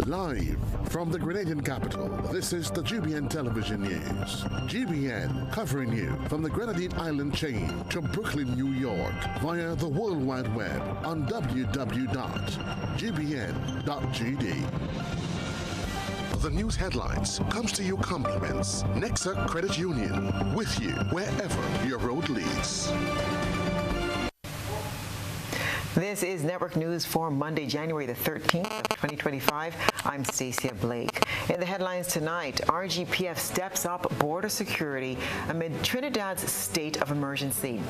Live from the Grenadian capital, this is the GBN television news. GBN covering you from the Grenadine Island chain to Brooklyn, New York via the World Wide Web on www.gbn.gd. The news headlines comes to you compliments Nexa Credit Union, with you wherever your road leads. This is Network News for Monday, January the 13th of 2025. I'm Stasia Blake. In the headlines tonight, RGPF steps up border security amid Trinidad's state of emergency.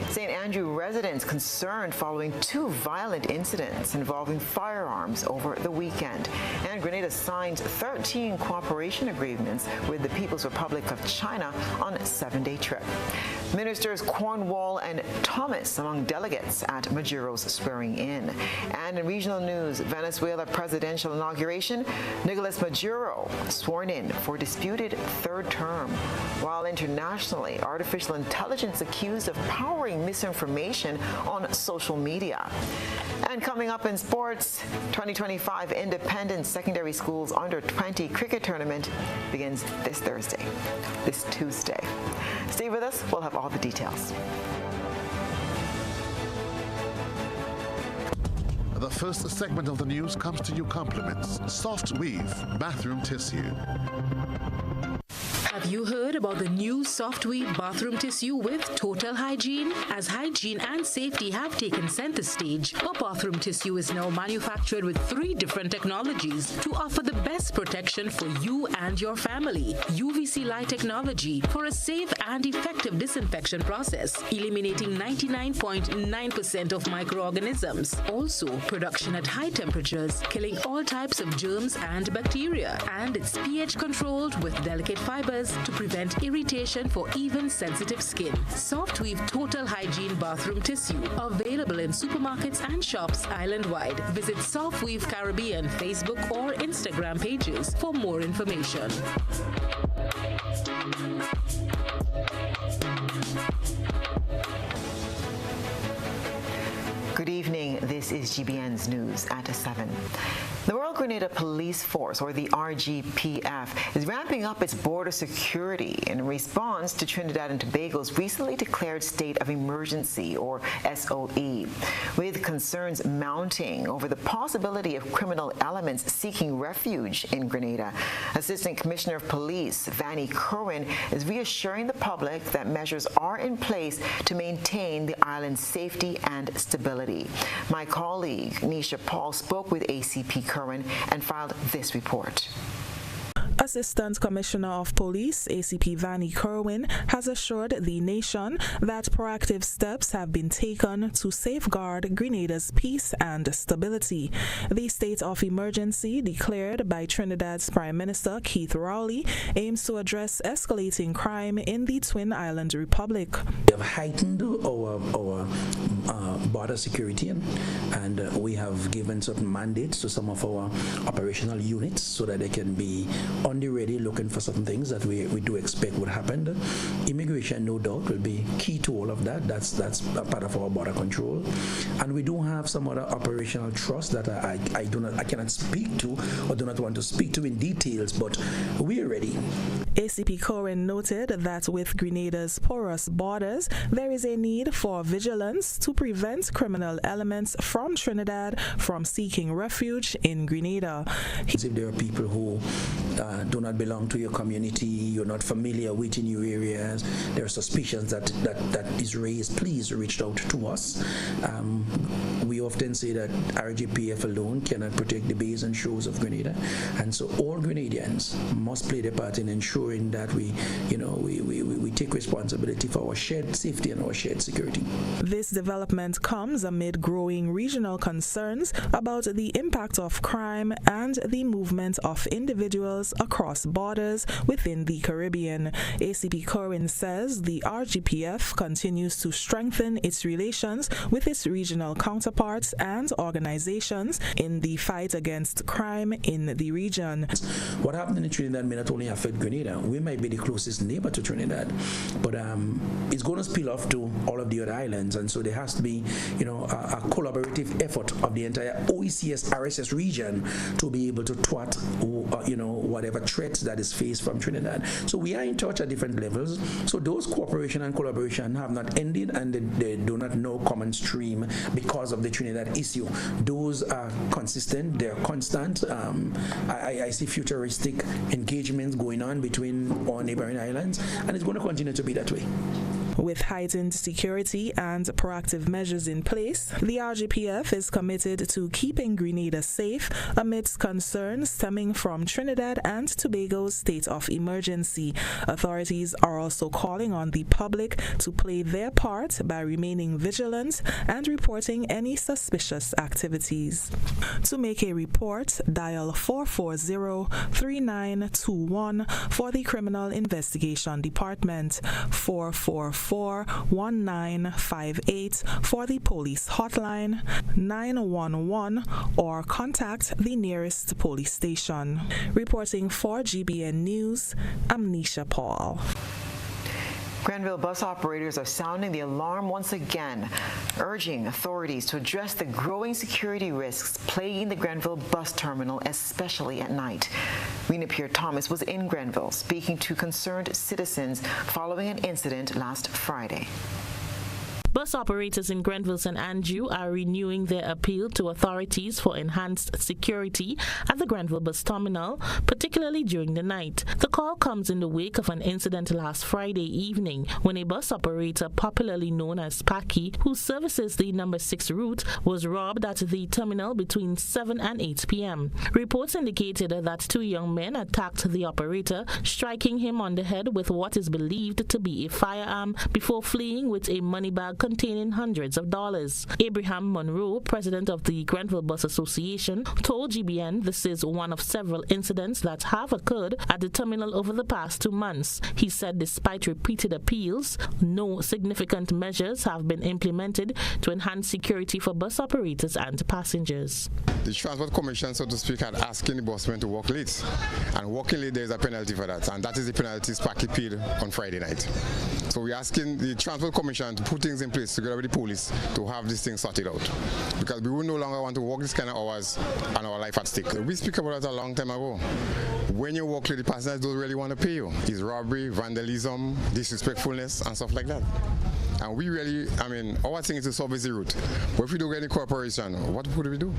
St. Andrew residents concerned following two violent incidents involving firearms over the weekend. And Grenada signed 13 cooperation agreements with the People's Republic of China on a 7-day trip. Ministers Cornwall and Thomas among delegates at Maduro's swearing in. And in regional news, Venezuela presidential inauguration, Nicolas Maduro sworn in for disputed third term. While internationally, artificial intelligence accused of powering misinformation on social media. And coming up in sports, 2025 Independent Secondary Schools Under-20 Cricket Tournament begins this Tuesday. Stay with us, we'll have all the details. The first segment of the news comes to you compliments Soft Weave Bathroom Tissue. Have you heard about the new Soft Weave bathroom tissue with total hygiene? As hygiene and safety have taken center stage, our bathroom tissue is now manufactured with 3 different technologies to offer the best protection for you and your family. UVC light technology for a safe and effective disinfection process, eliminating 99.9% of microorganisms. Also, production at high temperatures, killing all types of germs and bacteria. And it's pH controlled with delicate fibers to prevent irritation for even sensitive skin. Soft Weave Total Hygiene Bathroom Tissue, available in supermarkets and shops island-wide. Visit Soft Weave Caribbean Facebook or Instagram pages for more information. Good evening. This is GBN's news at 7. The Royal Grenada Police Force, or the RGPF, is ramping up its border security in response to Trinidad and Tobago's recently declared state of emergency, or SOE, with concerns mounting over the possibility of criminal elements seeking refuge in Grenada. Assistant Commissioner of Police Vanny Kerwin is reassuring the public that measures are in place to maintain the island's safety and stability. My colleague Nisha Paul spoke with ACP Kerwin and filed this report. Assistant Commissioner of Police, ACP Vanny Kerwin, has assured the nation that proactive steps have been taken to safeguard Grenada's peace and stability. The state of emergency declared by Trinidad's Prime Minister Keith Rowley aims to address escalating crime in the Twin Island Republic. We have heightened our border security and we have given certain mandates to some of our operational units so that they can be on the ready looking for certain things that we do expect would happen. Immigration, no doubt, will be key to all of that. That's a part of our border control. And we do have some other operational trust that I cannot speak to or do not want to speak to in details, but we are ready. ACP Kerwin noted that with Grenada's porous borders, there is a need for vigilance to prevent criminal elements from Trinidad from seeking refuge in Grenada. If there are people who do not belong to your community, you're not familiar with in your areas, there are suspicions that is raised, please reach out to us. We often say that RGPF alone cannot protect the bays and shores of Grenada, and so all Grenadians must play their part in ensuring that we take responsibility for our shared safety and our shared security. This development comes amid growing regional concerns about the impact of crime and the movement of individuals across borders within the Caribbean. ACP Kerwin says the RGPF continues to strengthen its relations with its regional counterparts and organizations in the fight against crime in the region. What happened in Trinidad may not only affect Grenada, we might be the closest neighbor to Trinidad, but it's going to spill off to all of the other islands, and so there has to be, a collaborative collective effort of the entire OECS RSS region to be able to thwart, whatever threats that is faced from Trinidad. So we are in touch at different levels. So those cooperation and collaboration have not ended, and they do not know common stream because of the Trinidad issue. Those are consistent, they're constant. I see futuristic engagements going on between our neighboring islands, and it's going to continue to be that way. With heightened security and proactive measures in place, the RGPF is committed to keeping Grenada safe amidst concerns stemming from Trinidad and Tobago's state of emergency. Authorities are also calling on the public to play their part by remaining vigilant and reporting any suspicious activities. To make a report, dial 440-3921 for the Criminal Investigation Department, 444-1958 for the police hotline, 911, or contact the nearest police station. Reporting for GBN News, I'm Nisha Paul. Grenville bus operators are sounding the alarm once again, urging authorities to address the growing security risks plaguing the Grenville bus terminal, especially at night. Rena Pierre-Thomas was in Grenville speaking to concerned citizens following an incident last Friday. Bus operators in Grenville and Anjou are renewing their appeal to authorities for enhanced security at the Grenville bus terminal, particularly during the night. The call comes in the wake of an incident last Friday evening when a bus operator popularly known as Paki, who services the number 6 route, was robbed at the terminal between 7 and 8 p.m. Reports indicated that 2 young men attacked the operator, striking him on the head with what is believed to be a firearm before fleeing with a money bag containing hundreds of dollars. Abraham Monroe, president of the Grenville Bus Association, told GBN this is one of several incidents that have occurred at the terminal over the past 2 months. He said despite repeated appeals, no significant measures have been implemented to enhance security for bus operators and passengers. The Transport Commission, so to speak, had asking the busmen to walk late. And walking late, there is a penalty for that. And that is the penalty Sparky paid on Friday night. So we're asking the Transport Commission to put things in place together with the police to have this thing sorted out. Because we will no longer want to walk this kind of hours and our life at stake. We speak about that a long time ago. When you walk late, the passengers don't really want to pay you. It's robbery, vandalism, disrespectfulness, and stuff like that. And we really, our thing is to service the route. But if we don't get any cooperation, what would we do?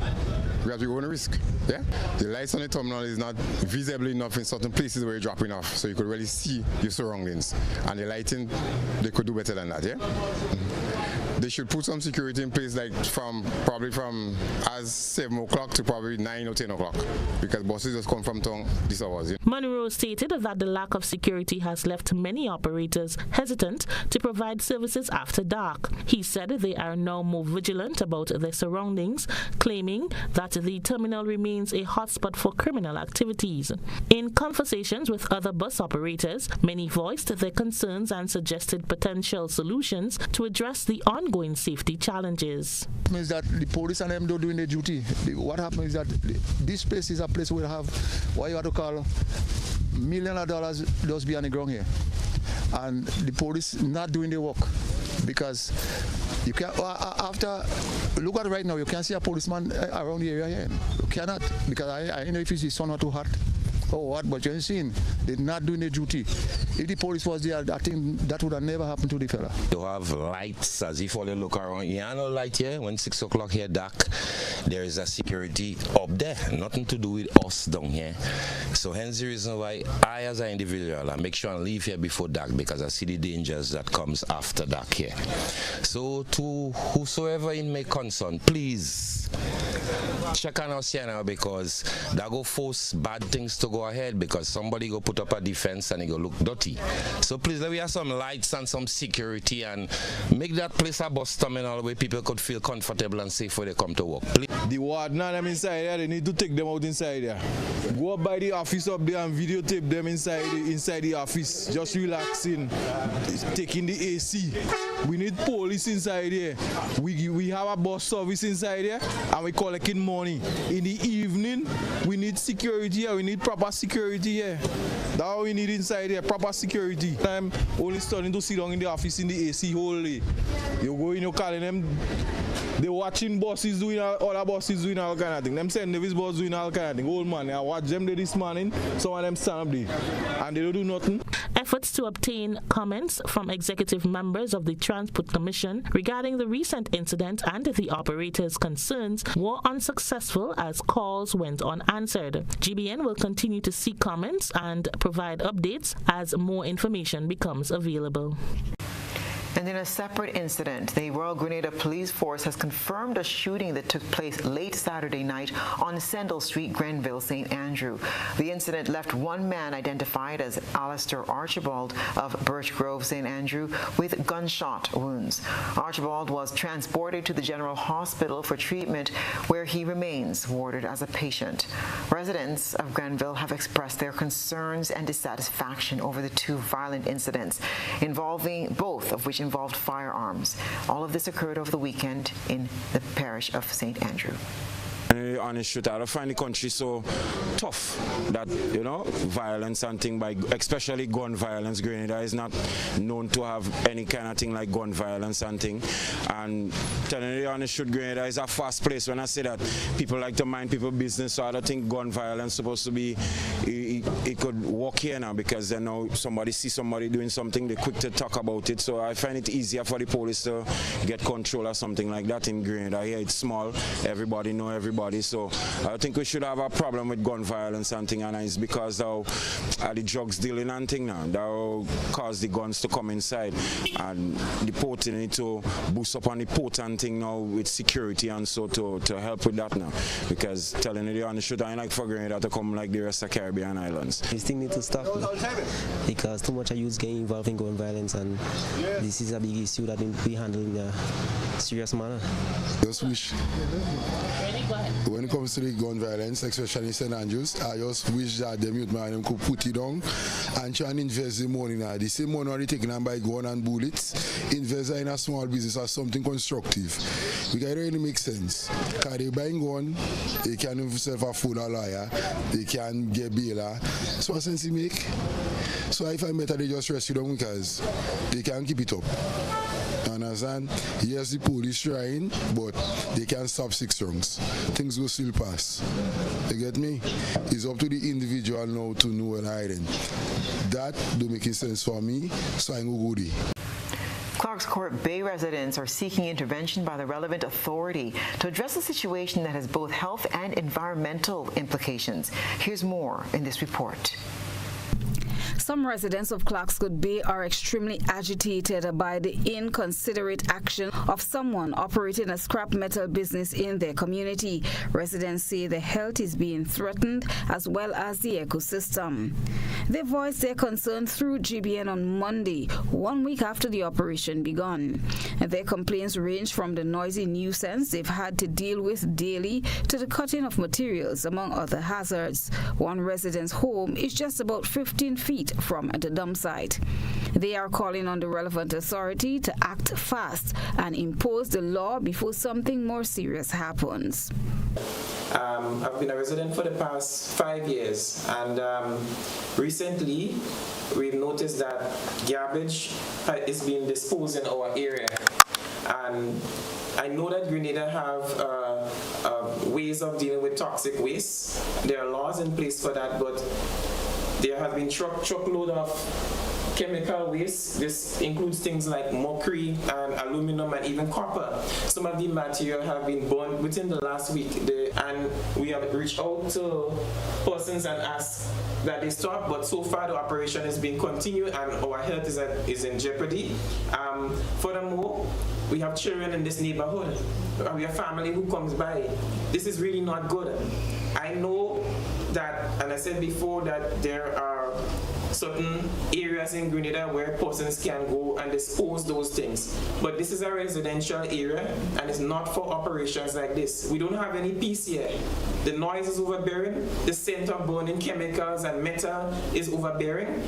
We have to go on a risk. Yeah? The lights on the terminal is not visible enough in certain places where you're dropping off, so you could really see your surroundings. And the lighting, they could do better than that, yeah? They should put some security in place, like probably from as 7 o'clock to probably 9 or 10 o'clock, because buses just come from town these hours. Monroe stated that the lack of security has left many operators hesitant to provide services after dark. He said they are now more vigilant about their surroundings, claiming that the terminal remains a hotspot for criminal activities. In conversations with other bus operators, many voiced their concerns and suggested potential solutions to address the ongoing safety challenges. Means that the police and them don't doing their duty. What happens is that this place is a place where you have what you have to call $millions of dollars just be on the ground here, and the police not doing their work because you can't. After look at it right now, you can't see a policeman around the area here. You cannot, because I know if it's the sun or too hot or what, but you're seeing they're not doing their duty. If the police was there, I think that would have never happened to the fella. You have lights as if all you look around. You have no light here. When 6 o'clock here dark, there is a security up there. Nothing to do with us down here. So hence the reason why I as an individual, I make sure I leave here before dark, because I see the dangers that comes after dark here. So to whosoever in my concern, please check on us here now, because that go force bad things to go ahead, because somebody go put up a defense and it go look dirty. So please, let me have some lights and some security and make that place a bus terminal where people could feel comfortable and safe when they come to work. Please. The warden and them inside there, they need to take them out inside there. Go up by the office up there and videotape them inside the office, just relaxing, taking the AC. We need police inside here. We have a bus service inside here, and we collecting money. In the evening, we need security here. We need proper security here. That's what we need inside here, proper security. I'm only starting to sit down in the office in the AC whole day. You go in, you calling them. They watching bosses doing other bosses doing all kind of thing. Them St. Davis boss doing all kind of thing. Old man, I watch them this morning. Some of them stand up there, and they don't do nothing. Efforts to obtain comments from executive members of the Transport Commission regarding the recent incident and the operators' concerns were unsuccessful as calls went unanswered. GBN will continue to seek comments and provide updates as more information becomes available. And in a separate incident, the Royal Grenada Police Force has confirmed a shooting that took place late Saturday night on Sendall Street, Grenville, St. Andrew. The incident left one man identified as Alistair Archibald of Birch Grove, St. Andrew, with gunshot wounds. Archibald was transported to the General Hospital for treatment, where he remains warded as a patient. Residents of Grenville have expressed their concerns and dissatisfaction over the two violent incidents, involving both of which involved firearms. All of this occurred over the weekend in the parish of St. Andrew. Honest truth, I find the country so tough that, you know, violence and thing, by especially gun violence. Grenada is not known to have any kind of thing like gun violence and thing. And telling you the honest truth, Grenada is a fast place. When I say that, people like to mind people's business, so I don't think gun violence is supposed to be, it could walk here now, because they know somebody see somebody doing something, they're quick to talk about it. So I find it easier for the police to get control of something like that in Grenada. Here it's small, everybody know everybody. So I think we should have a problem with gun violence and thing, and it's because of the drugs dealing and thing now that cause the guns to come inside, and the port need to boost up on the port and thing now with security and so to help with that now, because telling you the honest truth, I like for Grenada to come like the rest of Caribbean islands. This thing needs to stop because too much youth get involved in gun violence, and this is a big issue that we handle in a serious manner. Just wish, when it comes to the gun violence, especially in St. Andrews, I just wish that the youth man could put it down and try and invest the money now. The same money already taken on by gun and bullets, invest in a small business or something constructive. Because it really makes sense. Because they buying gun, they can themselves afford a lawyer, they can get bail. So what sense it make? So I find better they just rescue them because they can keep it up. Understand? Yes, the police trying, but they can't stop 6 rounds. Things will still pass. You get me? It's up to the individual now to know and hiding. That don't make sense for me, so I go there. Clark's Court Bay residents are seeking intervention by the relevant authority to address a situation that has both health and environmental implications. Here's more in this report. Some residents of Clarkscourt Bay are extremely agitated by the inconsiderate action of someone operating a scrap metal business in their community. Residents say their health is being threatened as well as the ecosystem. They voiced their concern through GBN on Monday, 1 week after the operation began. Their complaints range from the noisy nuisance they've had to deal with daily to the cutting of materials, among other hazards. One resident's home is just about 15 feet from the dump site. They are calling on the relevant authority to act fast and impose the law before something more serious happens. I've been a resident for the past 5 years, and recently we've noticed that garbage is being disposed in our area. And I know that Grenada have ways of dealing with toxic waste. There are laws in place for that, but there have been truckload of chemical waste. This includes things like mercury and aluminum and even copper. Some of the material have been burned within the last week, and we have reached out to persons and asked that they stop, but so far the operation is being continued and our health is in jeopardy. Furthermore, we have children in this neighborhood. We have family who comes by. This is really not good. I know that, and I said before, that there are certain areas in Grenada where persons can go and dispose those things. But this is a residential area and it's not for operations like this. We don't have any peace here. The noise is overbearing, the scent of burning chemicals and metal is overbearing,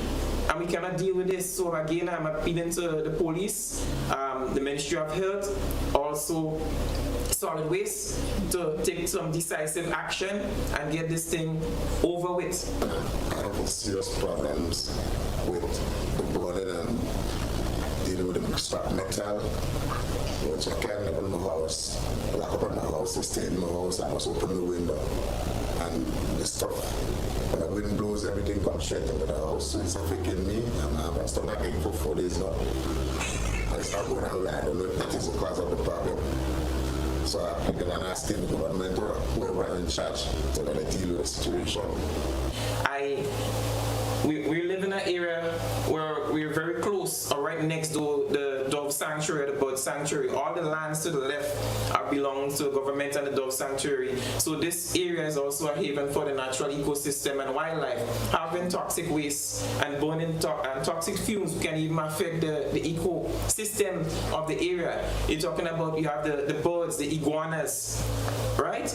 and we cannot deal with this. So again, I'm appealing to the police, the Ministry of Health, also solid waste, to take some decisive action and get this thing over with. I have serious problems with the burning and dealing with the scrap metal, which I can't live in my house. Lock up in my house, I stay in my house, I must open the window. And the stuff, when the wind blows, everything comes straight into the house. So it's affecting me, and I'm stuck like it for 4 days now. And it's not going on. I don't know if that is the cause of the problem. So I'm going to ask the government or whoever in charge to let it deal with the situation. We live in an area where we're very close, or right next to the Dove Sanctuary, the Bird Sanctuary. All the lands to the left belong to the government and the Dove Sanctuary. So this area is also a haven for the natural ecosystem and wildlife. Having toxic waste and burning toxic fumes can even affect the ecosystem of the area. You're talking about, you have the birds, the iguanas, right?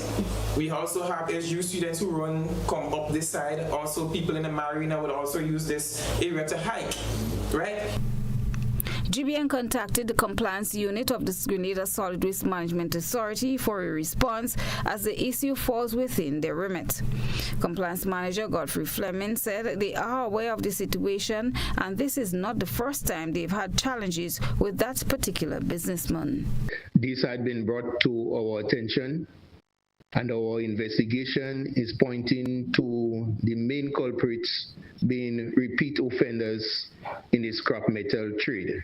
We also have SU students who come up this side. Also people in the marina would also use this area to hike, right? GBN contacted the compliance unit of the Grenada Solid Waste Management Authority for a response, as the issue falls within their remit. Compliance Manager Godfrey Fleming said they are aware of the situation, and this is not the first time they've had challenges with that particular businessman. This had been brought to our attention, and our investigation is pointing to the main culprits being repeat offenders in the scrap metal trade.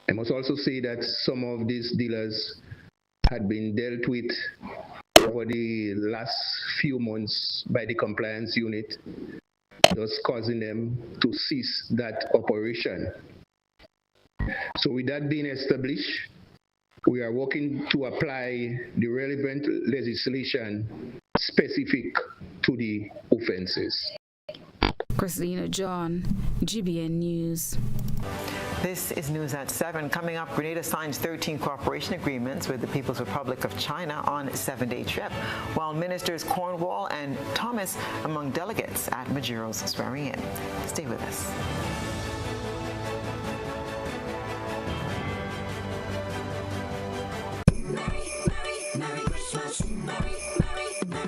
I must also say that some of these dealers had been dealt with over the last few months by the compliance unit, thus causing them to cease that operation. So with that being established, we are working to apply the relevant legislation specific to the offenses. Christina John, GBN News. This is News at 7. Coming up, Grenada signs 13 cooperation agreements with the People's Republic of China on a 7-day trip, while Ministers Cornwall and Thomas among delegates at Majero's swearing-in. Stay with us. Merry Christmas, Merry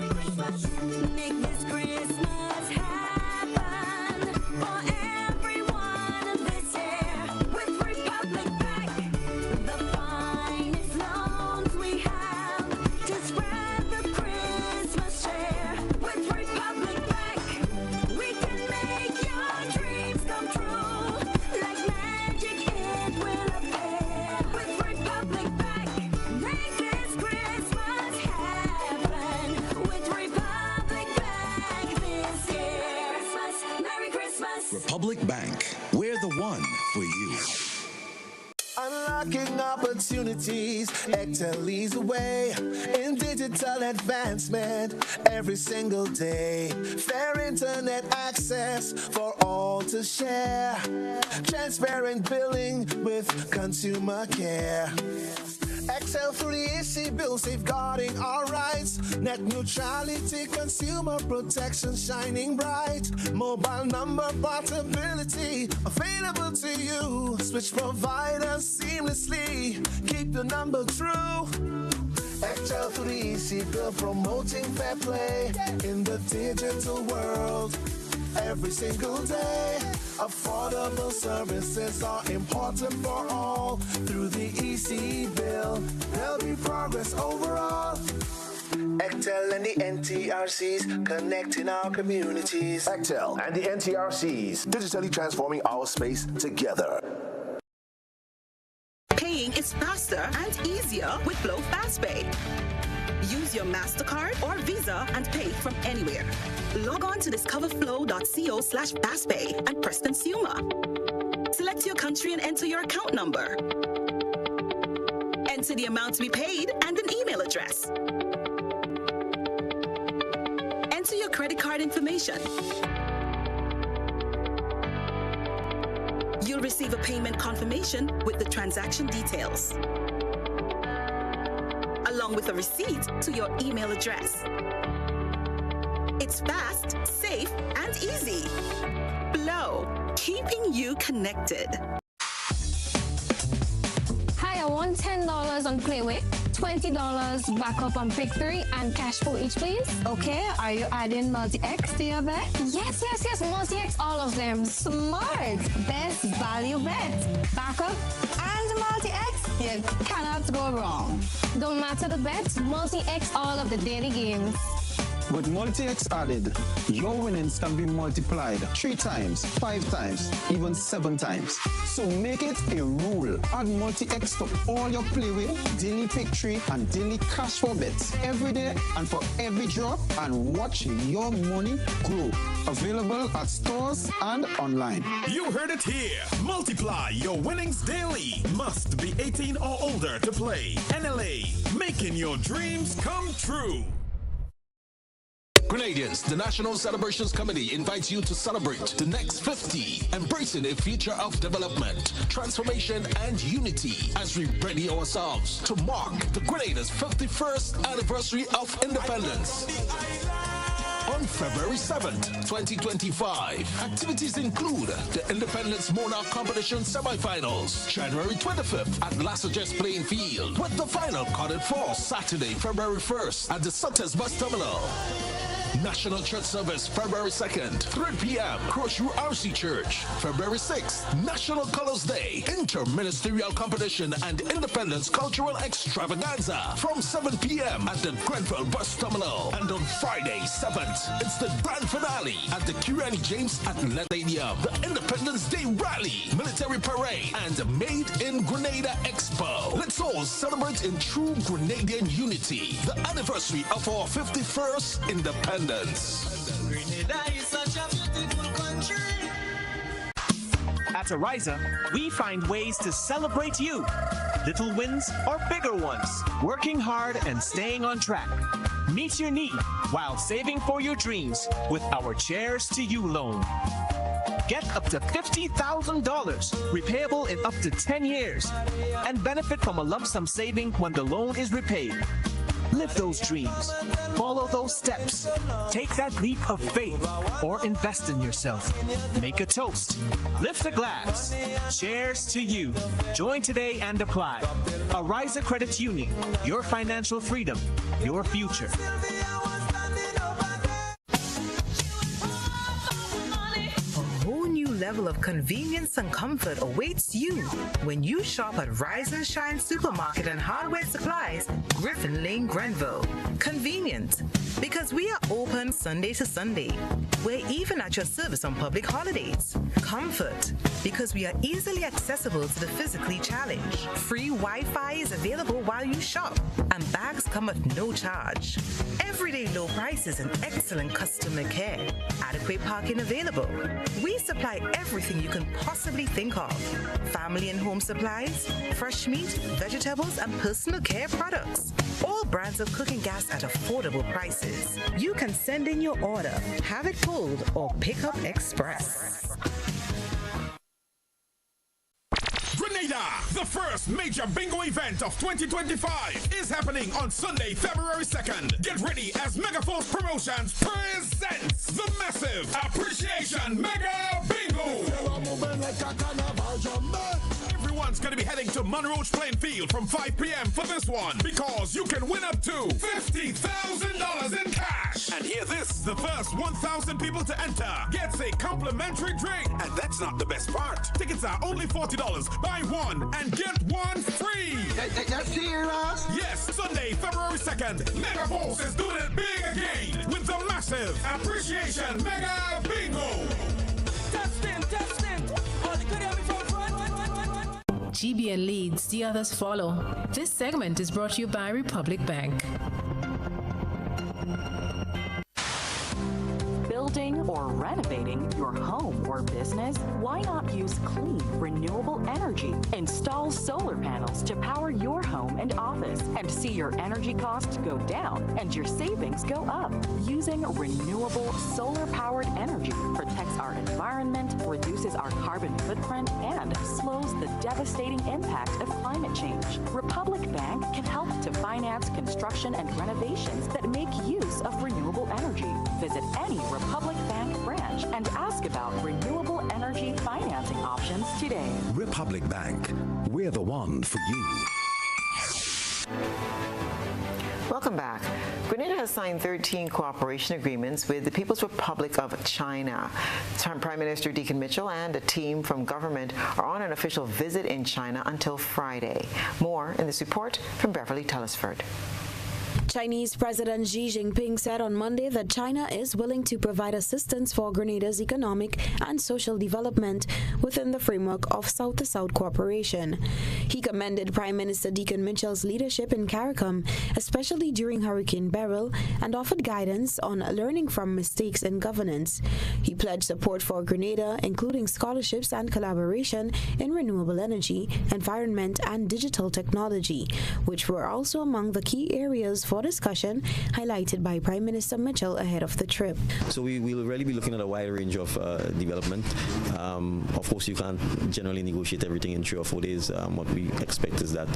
Christmas. Make this Christmas happen for everyone this year. With Republic Bank, the finest loans we have to spread the Christmas cheer. With Republic Bank, we can make your dreams come true. Like magic, it will appear. With Republic Bank, make this Christmas happen. With Republic Bank this year. Christmas, Merry Christmas. Republic Bank, we're the one for you. Unlocking opportunities, Excel leads the way in digital advancement every single day. Fair internet access for all to share. Transparent billing with consumer care. Excel 3AC bill safeguarding our rights. Net neutrality, consumer protection shining bright. Mobile number portability available to you. Switch providers seamlessly. Keep the number true. Excel 3AC bill promoting fair play in the digital world. Every single day, affordable services are important for all. Through the EC bill, there'll be progress overall. Excel and the NTRCs connecting our communities. Excel and the NTRCs digitally transforming our space together. Paying is faster and easier with Glow FastPay. Use your MasterCard or Visa and pay from anywhere. Log on to discoverflow.co/fastpay and press Consumer. Select your country and enter your account number. Enter the amount to be paid and an email address. Enter your credit card information. You'll receive a payment confirmation with the transaction details, along with a receipt to your email address. It's fast, safe, and easy. Flow, keeping you connected. want $10 on Playway, $20 backup on Pick 3, and cash for each, please? Okay, are you adding Multi-X to your bet? Yes, Multi-X, all of them. Smart. Best value bet. Backup and Multi-X, you cannot go wrong. Don't matter the bet, Multi-X all of the daily games. With Multi-X added, your winnings can be multiplied 3 times, 5 times, even 7 times. So make it a rule. Add Multi-X to all your Playway, daily Pick 3, and daily cash for bets every day and for every drop, and watch your money grow. Available at stores and online. You heard it here. Multiply your winnings daily. Must be 18 or older to play. NLA, making your dreams come true. Grenadians, the National Celebrations Committee invites you to celebrate the next 50, embracing a future of development, transformation, and unity as we ready ourselves to mark the Grenadians' 51st anniversary of independence. On February 7th, 2025, activities include the Independence Monarch Competition semifinals, January 25th at Lassages Playing Field, with the final carded for Saturday, February 1st at the Sutters Bus Terminal. National Church Service, February 2nd, 3 p.m., Crossview RC Church. February 6th, National Colors Day, Interministerial Competition and Independence Cultural Extravaganza from 7 p.m. at the Grenville Bus Terminal. And on Friday, 7th, it's the grand finale at the Kirani James Athletic Stadium, the Independence Day Rally, Military Parade, and Made in Grenada Expo. Let's all celebrate in true Grenadian unity, the anniversary of our 51st independence. Grenada is such a beautiful country. At Ariza, we find ways to celebrate you. Little wins or bigger ones. Working hard and staying on track. Meet your need while saving for your dreams with our Chairs to You loan. Get up to $50,000, repayable in up to 10 years, and benefit from a lump sum saving when the loan is repaid. Live those dreams. Follow those steps. Take that leap of faith or invest in yourself. Make a toast. Lift a glass. Cheers to you. Join today and apply. Ariza Credit Union. Your financial freedom. Your future. Level of convenience and comfort awaits you when you shop at Rise and Shine Supermarket and Hardware Supplies, Griffin Lane, Grenville. Convenient, because we are open Sunday to Sunday. We're even at your service on public holidays. Comfort, because we are easily accessible to the physically challenged. Free Wi-Fi is available while you shop, and bags come at no charge. Everyday low prices and excellent customer care. Adequate parking available. We supply everything you can possibly think of. Family and home supplies, fresh meat, vegetables, and personal care products. All brands of cooking gas at affordable prices. You can send in your order, have it pulled, or pick up express. Grenada, the first major bingo event of 2025 is happening on Sunday, February 2nd. Get ready as Megaforce Promotions presents the massive Appreciation Mega Bingo. Everyone's going to be heading to Monroe Playing Field from 5 p.m. for this one, because you can win up to $50,000 in cash. And hear this, the first 1,000 people to enter gets a complimentary drink. And that's not the best part. Tickets are only $40. Buy one and get one free. That's serious? Yes, Sunday, February 2nd, Megaforce is doing it big again with the massive Appreciation Mega Bingo. Testing. GBN leads, the others follow. This segment is brought to you by Republic Bank. Building or renovating your home or business? Why not use clean, renewable energy? Install solar panels to power your home and office and see your energy costs go down and your savings go up. Using renewable solar-powered energy protects our environment, reduces our carbon footprint, and slows the devastating impact of climate change. Republic Bank can help to finance construction and renovations that make use of renewable energy. Visit any Republic Bank branch and ask about renewable energy financing options today. Republic Bank, we're the one for you. Welcome back. Grenada has signed 13 cooperation agreements with the People's Republic of China. Prime Minister Deacon Mitchell and a team from government are on an official visit in China until Friday. More in this report from Beverly Telesford. Chinese President Xi Jinping said on Monday that China is willing to provide assistance for Grenada's economic and social development within the framework of South-to-South cooperation. He commended Prime Minister Deacon Mitchell's leadership in CARICOM, especially during Hurricane Beryl, and offered guidance on learning from mistakes in governance. He pledged support for Grenada, including scholarships and collaboration in renewable energy, environment, and digital technology, which were also among the key areas for discussion highlighted by Prime Minister Mitchell ahead of the trip. So we will really be looking at a wide range of development. Of course, you can't generally negotiate everything in 3 or 4 days. What we expect is that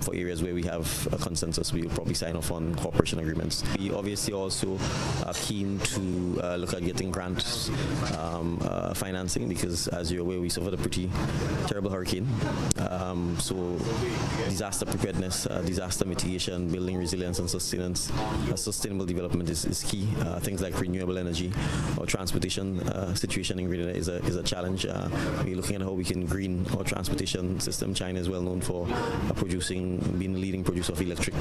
for areas where we have a consensus, we will probably sign off on cooperation agreements. We obviously also are keen to look at getting grants financing because, as you're aware, we suffered a pretty terrible hurricane. So disaster preparedness, disaster mitigation, building resilience and sustenance, sustainable development is key. Things like renewable energy or transportation situation in Grenada is a challenge. We're looking at how we can green our transportation system. China is well known for being the leading producer of electric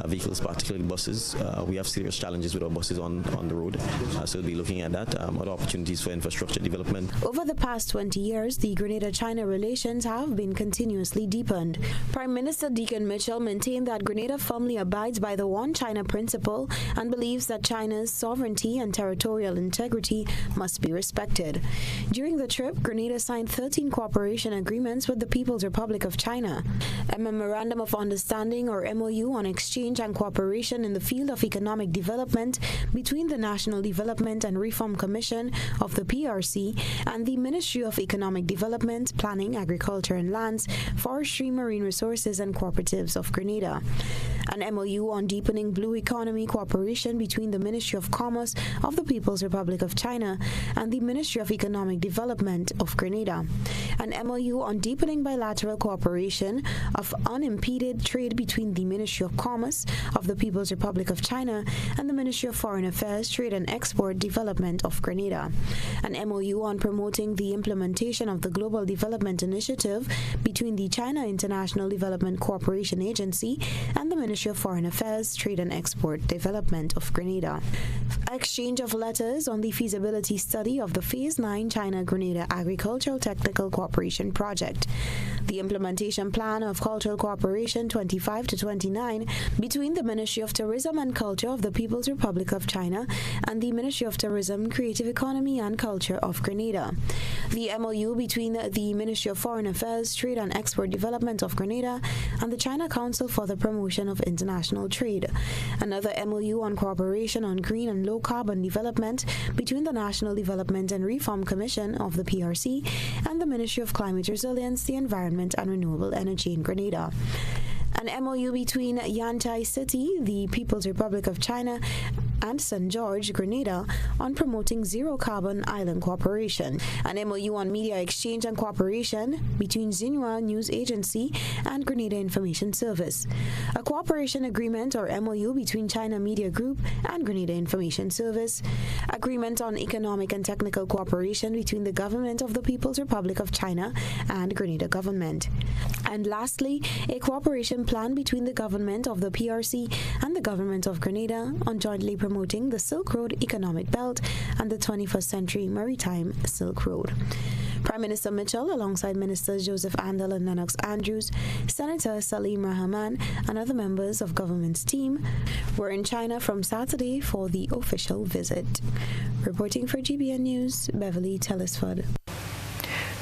vehicles, particularly buses. We have serious challenges with our buses on the road, so we'll be looking at that. Other opportunities for infrastructure development. Over the past 20 years, the Grenada-China relations have been continuously deepened. Prime Minister Deacon Mitchell maintained that Grenada firmly abides by the One China principle and believes that China's sovereignty and territorial integrity must be respected. During the trip, Grenada signed 13 cooperation agreements with the People's Republic of China. A Memorandum of Understanding, or MOU, on exchange and cooperation in the field of economic development between the National Development and Reform Commission of the PRC and the Ministry of Economic Development, Planning, Agriculture and Lands, Forestry, Marine Resources and Cooperatives of Grenada. An MOU on deepening blue economy cooperation between the Ministry of Commerce of the People's Republic of China and the Ministry of Economic Development of Grenada. An MOU on deepening bilateral cooperation of unimpeded trade between the Ministry of Commerce of the People's Republic of China and the Ministry of Foreign Affairs, Trade and Export Development of Grenada. An MOU on promoting the implementation of the Global Development Initiative between the China International Development Cooperation Agency and the Ministry of Foreign Affairs, Trade and Export Development of Grenada. Exchange of letters on the feasibility study of the Phase 9 China-Grenada Agricultural Technical Cooperation Project. The implementation plan of Cultural Cooperation 25 to 29 between the Ministry of Tourism and Culture of the People's Republic of China and the Ministry of Tourism, Creative Economy and Culture of Grenada. The MOU between the Ministry of Foreign Affairs, Trade and Export Development of Grenada and the China Council for the Promotion of International Trade. Another MOU on cooperation on green and low carbon development between the National Development and Reform Commission of the PRC and the Ministry of Climate Resilience, the Environment and Renewable Energy in Grenada. An MOU between Yantai City, the People's Republic of China, and St. George, Grenada, on promoting zero-carbon island cooperation. An MOU on media exchange and cooperation between Xinhua News Agency and Grenada Information Service. A cooperation agreement, or MOU, between China Media Group and Grenada Information Service. Agreement on economic and technical cooperation between the Government of the People's Republic of China and Grenada Government. And lastly, a cooperation plan between the Government of the PRC and the Government of Grenada on jointly promoting the Silk Road Economic Belt and the 21st Century Maritime Silk Road. Prime Minister Mitchell, alongside Ministers Joseph Andel and Lennox Andrews, Senator Salim Rahman, and other members of government's team, were in China from Saturday for the official visit. Reporting for GBN News, Beverly Telesford.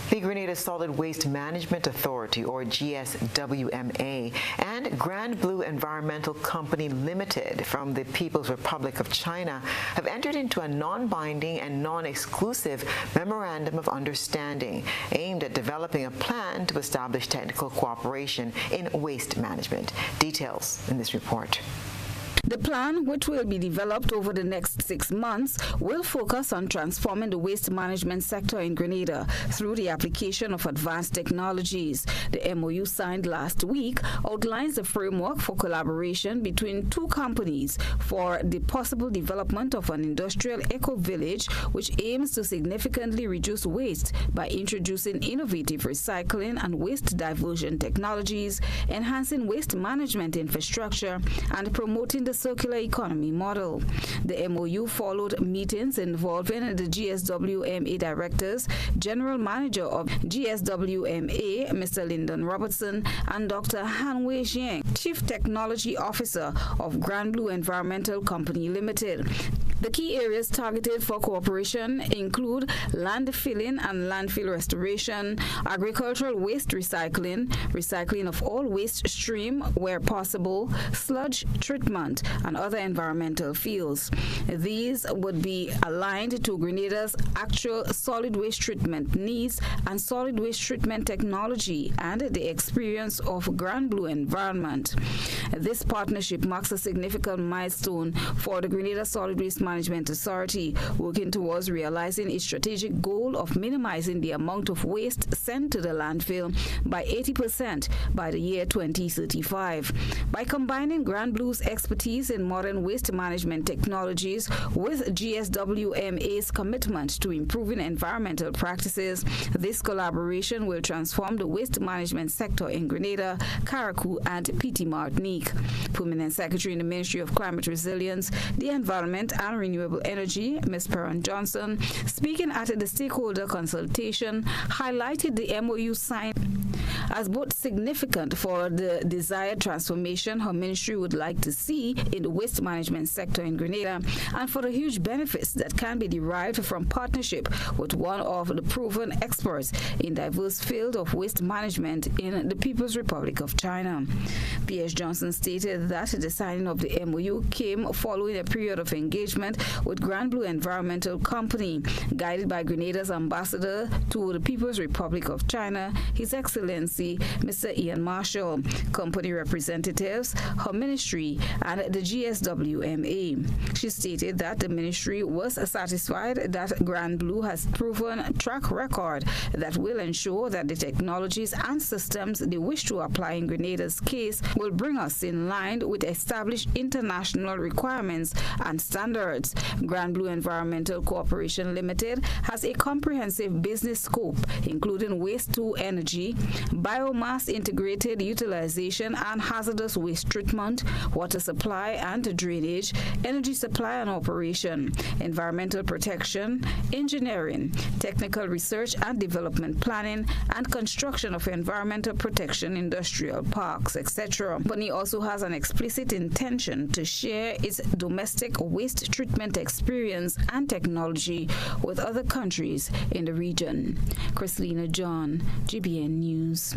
The Grenada Solid Waste Management Authority, or GSWMA, and Grand Blue Environmental Company Limited from the People's Republic of China have entered into a non-binding and non-exclusive Memorandum of Understanding aimed at developing a plan to establish technical cooperation in waste management. Details in this report. The plan, which will be developed over the next 6 months, will focus on transforming the waste management sector in Grenada through the application of advanced technologies. The MOU signed last week outlines a framework for collaboration between two companies for the possible development of an industrial eco-village which aims to significantly reduce waste by introducing innovative recycling and waste diversion technologies, enhancing waste management infrastructure, and promoting the circular economy model. The MOU followed meetings involving the GSWMA directors, General Manager of GSWMA, Mr. Lyndon Robertson, and Dr. Hanwei Jiang, Chief Technology Officer of Grand Blue Environmental Company Limited. The key areas targeted for cooperation include land filling and landfill restoration, agricultural waste recycling, recycling of all waste stream where possible, sludge treatment, and other environmental fields. These would be aligned to Grenada's actual solid waste treatment needs and solid waste treatment technology and the experience of Grand Blue Environment. This partnership marks a significant milestone for the Grenada Solid Waste Management Authority, working towards realizing its strategic goal of minimizing the amount of waste sent to the landfill by 80% by the year 2035. By combining Grand Blue's expertise in modern waste management technologies with GSWMA's commitment to improving environmental practices, this collaboration will transform the waste management sector in Grenada, Carriacou, and Petite Martinique. Permanent Secretary in the Ministry of Climate Resilience, the Environment and Renewable Energy, Ms. Perrin Johnson, speaking at the stakeholder consultation, highlighted the MOU signed as both significant for the desired transformation her ministry would like to see in the waste management sector in Grenada and for the huge benefits that can be derived from partnership with one of the proven experts in diverse field of waste management in the People's Republic of China. P.S. Johnson stated that the signing of the MOU came following a period of engagement with Grand Blue Environmental Company, guided by Grenada's ambassador to the People's Republic of China, His Excellency Mr. Ian Marshall, company representatives, her ministry, and the GSWMA. She stated that the ministry was satisfied that Grand Blue has proven track record that will ensure that the technologies and systems they wish to apply in Grenada's case will bring us in line with established international requirements and standards. Grand Blue Environmental Corporation Limited has a comprehensive business scope, including waste to energy, biomass integrated utilization and hazardous waste treatment, water supply and drainage, energy supply and operation, environmental protection, engineering, technical research and development planning, and construction of environmental protection industrial parks, etc. The company also has an explicit intention to share its domestic waste treatment experience and technology with other countries in the region. Christina John, GBN News.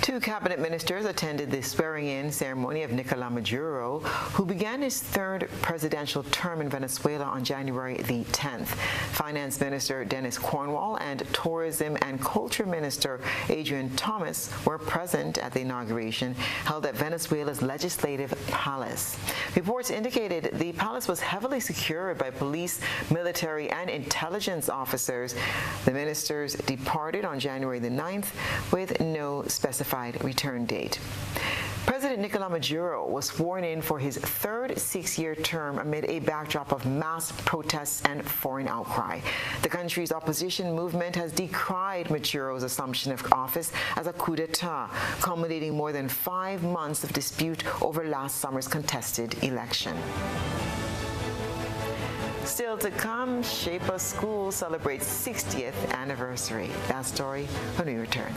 Two cabinet ministers attended the swearing-in ceremony of Nicolás Maduro, who began his third presidential term in Venezuela on January the 10th. Finance Minister Dennis Cornwall and Tourism and Culture Minister Adrian Thomas were present at the inauguration held at Venezuela's Legislative Palace. Reports indicated the palace was heavily secured by police, military, and intelligence officers. The ministers departed on January the 9th with no specified return date. President Nicolás Maduro was sworn in for his third 6-year term amid a backdrop of mass protests and foreign outcry. The country's opposition movement has decried Maduro's assumption of office as a coup d'etat, culminating more than 5 months of dispute over last summer's contested election. Still to come, Shaper School celebrates 60th anniversary. That story when we return.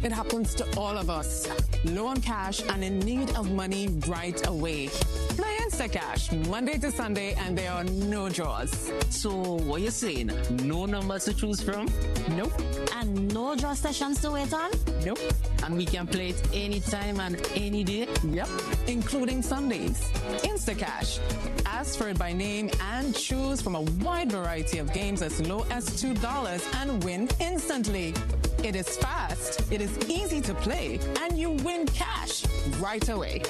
It happens to all of us. Low on cash and in need of money right away. Clients Instacash, Monday to Sunday, and there are no draws. So what you saying? No numbers to choose from? Nope. And no draw sessions to wait on? Nope. And we can play it anytime and any day? Yep, including Sundays. Instacash. Ask for it by name and choose from a wide variety of games as low as $2 and win instantly. It is fast, it is easy to play, and you win cash right away.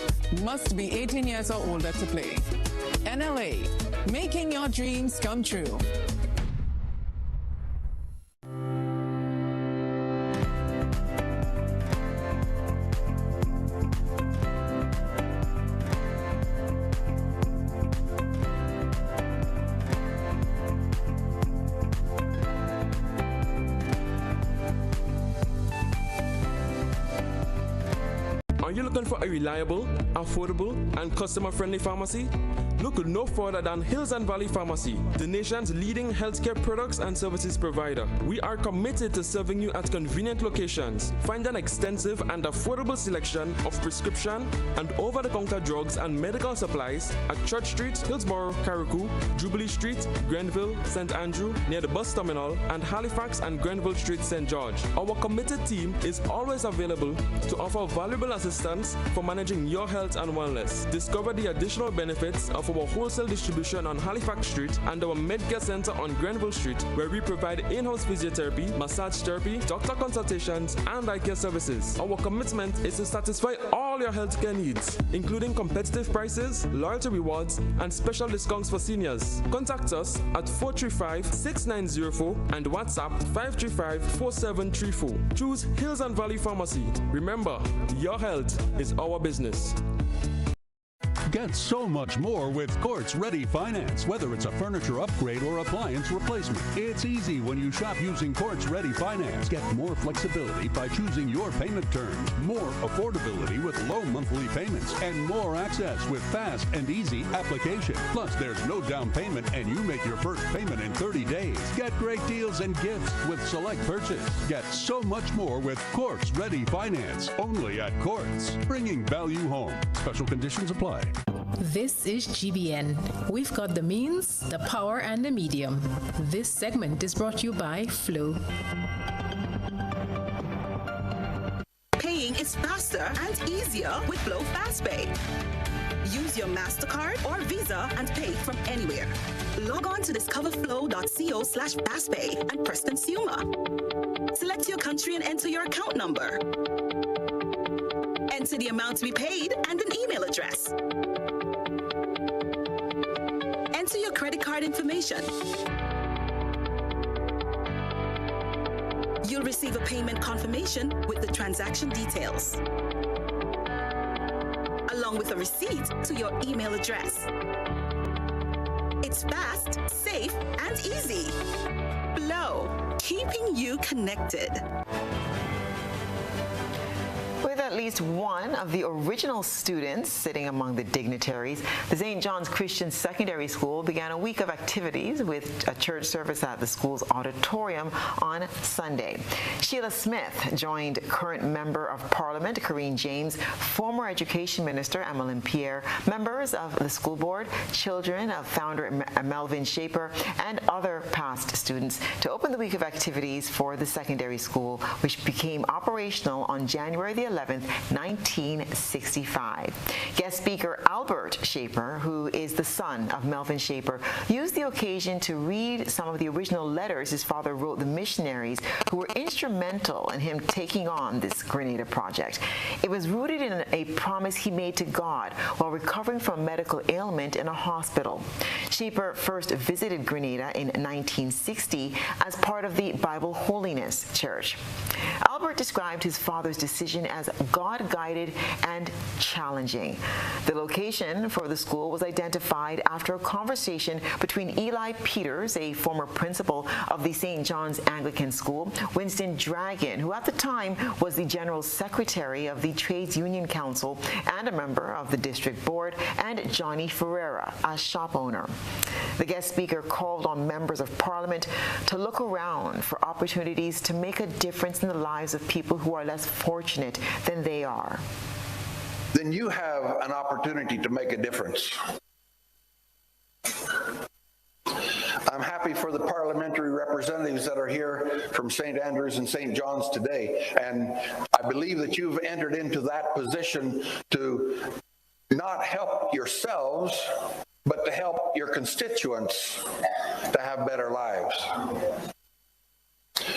Must be 18 years or older to play. NLA, making your dreams come true. Are you looking for a reliable, affordable, and customer-friendly pharmacy? Look no further than Hills and Valley Pharmacy, the nation's leading healthcare products and services provider. We are committed to serving you at convenient locations. Find an extensive and affordable selection of prescription and over-the-counter drugs and medical supplies at Church Street, Hillsborough, Carriacou, Jubilee Street, Grenville, St. Andrew, near the bus terminal, and Halifax and Grenville Street, St. George. Our committed team is always available to offer valuable assistance for managing your health and wellness. Discover the additional benefits of our wholesale distribution on Halifax Street and our Medcare Center on Grenville Street, where we provide in-house physiotherapy, massage therapy, doctor consultations, and eye care services. Our commitment is to satisfy all your healthcare needs, including competitive prices, loyalty rewards, and special discounts for seniors. Contact us at 435-6904 and WhatsApp 535-4734. Choose Hills and Valley Pharmacy. Remember, your health is our business. Get so much more with Quartz Ready Finance, whether it's a furniture upgrade or appliance replacement. It's easy when you shop using Quartz Ready Finance. Get more flexibility by choosing your payment terms, more affordability with low monthly payments, and more access with fast and easy application. Plus, there's no down payment and you make your first payment in 30 days. Get great deals and gifts with select purchase. Get so much more with Quartz Ready Finance, only at Quartz, bringing value home. Special conditions apply. This is GBN. We've got the means, the power, and the medium. This segment is brought to you by Flow. Paying is faster and easier with Flow FastPay. Use your MasterCard or Visa and pay from anywhere. Log on to discoverflow.co/fastpay and press Consumer. Select your country and enter your account number. Enter the amount to be paid and an email address. Enter your credit card information. You'll receive a payment confirmation with the transaction details, along with a receipt to your email address. It's fast, safe, and easy. Flow, keeping you connected. With at least one of the original students sitting among the dignitaries, the St. John's Christian Secondary School began a week of activities with a church service at the school's auditorium on Sunday. Sheila Smith joined current Member of Parliament Karine James, former Education Minister Emmeline Pierre, members of the school board, children of founder Melvin Shaper, and other past students to open the week of activities for the secondary school, which became operational on January the 11th, 1965. Guest speaker Albert Shaper, who is the son of Melvin Shaper, used the occasion to read some of the original letters his father wrote the missionaries who were instrumental in him taking on this Grenada project. It was rooted in a promise he made to God while recovering from a medical ailment in a hospital. Shaper first visited Grenada in 1960 as part of the Bible Holiness Church. Albert described his father's decision as God-guided and challenging. The location for the school was identified after a conversation between Eli Peters, a former principal of the St. John's Anglican School, Winston Dragon, who at the time was the General Secretary of the Trades Union Council and a member of the District Board, and Johnny Ferreira, a shop owner. The guest speaker called on members of Parliament to look around for opportunities to make a difference in the lives of people who are less fortunate than they are. Then you have an opportunity to make a difference. I'm happy for the parliamentary representatives that are here from St. Andrews and St. John's today, and I believe that you've entered into that position to not help yourselves, but to help your constituents to have better lives.